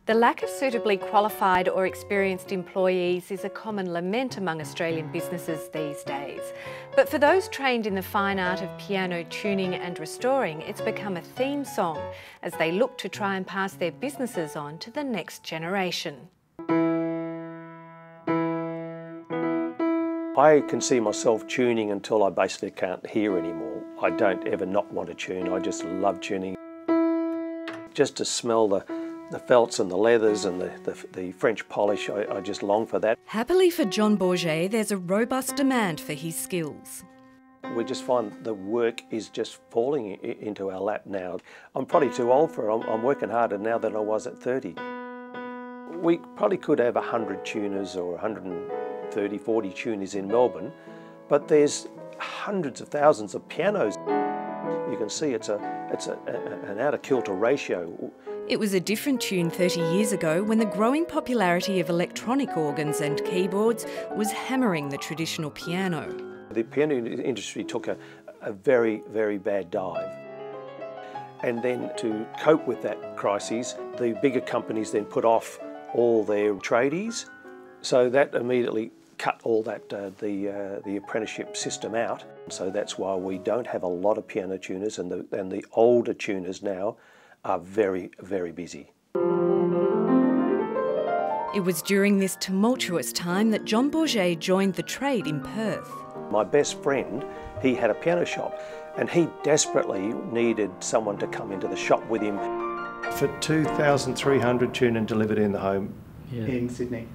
The lack of suitably qualified or experienced employees is a common lament among Australian businesses these days. But for those trained in the fine art of piano tuning and restoring, it's become a theme song as they look to try and pass their businesses on to the next generation. I can see myself tuning until I basically can't hear anymore. I don't ever not want to tune, I just love tuning. Just to smell the felts and the leathers and the French polish, I just long for that. Happily for John Borsje, there's a robust demand for his skills. We just find the work is just falling into our lap now. I'm probably too old for it. I'm working harder now than I was at 30. We probably could have 100 tuners or 130, 40 tuners in Melbourne, but there's hundreds of thousands of pianos. You can see it's an out-of-kilter ratio. It was a different tune 30 years ago when the growing popularity of electronic organs and keyboards was hammering the traditional piano. The piano industry took a very, very bad dive. And then to cope with that crisis, the bigger companies then put off all their tradies. So that immediately cut all that, the apprenticeship system out. So that's why we don't have a lot of piano tuners, and the older tuners now are very, very busy. It was during this tumultuous time that John Borsje joined the trade in Perth. My best friend, he had a piano shop and he desperately needed someone to come into the shop with him. For 2,300 tuned and delivered in the home. Yeah. In Sydney.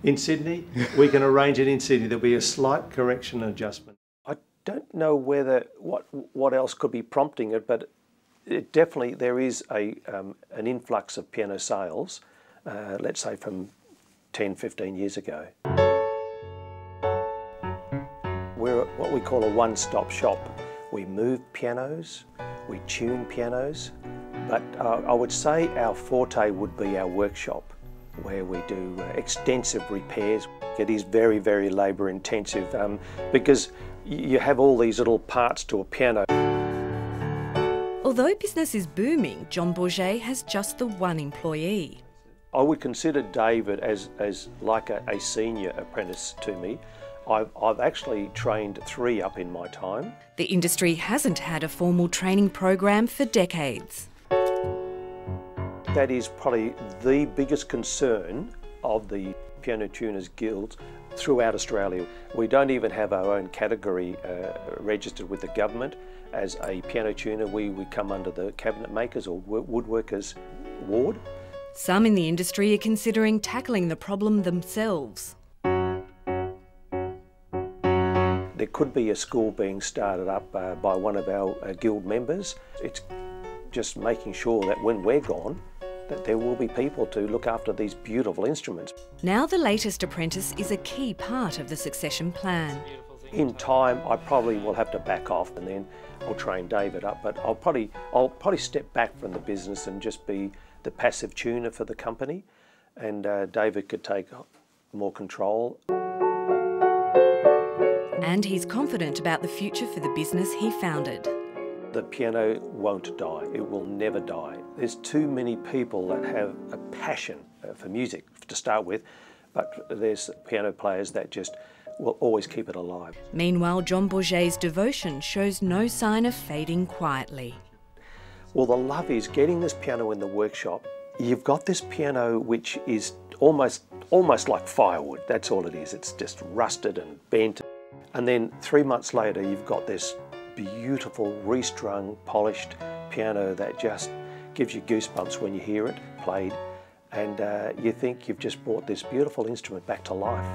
In Sydney? We can arrange it in Sydney. There'll be a slight correction and adjustment. I don't know whether what else could be prompting it, but definitely there is an influx of piano sales, let's say from 10, 15 years ago. We're what we call a one-stop shop. We move pianos, we tune pianos, but I would say our forte would be our workshop, where we do extensive repairs. It is very, very labour intensive because you have all these little parts to a piano. Although business is booming, John Borsje has just the one employee. I would consider David as like a senior apprentice to me. I've actually trained 3 up in my time. The industry hasn't had a formal training program for decades. That is probably the biggest concern of the Piano Tuners Guilds throughout Australia. We don't even have our own category registered with the government. As a piano tuner, we come under the cabinet makers or woodworkers ward. Some in the industry are considering tackling the problem themselves. There could be a school being started up by one of our guild members. It's just making sure that when we're gone, that there will be people to look after these beautiful instruments. Now the latest apprentice is a key part of the succession plan. In time, I probably will have to back off and then I'll train David up, but I'll probably step back from the business and just be the passive tuner for the company, and David could take more control. And he's confident about the future for the business he founded. The piano won't die, it will never die. There's too many people that have a passion for music to start with, but there's piano players that just will always keep it alive. Meanwhile, John Borsje's devotion shows no sign of fading quietly. Well, the love is getting this piano in the workshop. You've got this piano which is almost like firewood, that's all it is. It's just rusted and bent. And then 3 months later, you've got this beautiful, restrung, polished piano that just gives you goosebumps when you hear it played, and you think you've just brought this beautiful instrument back to life.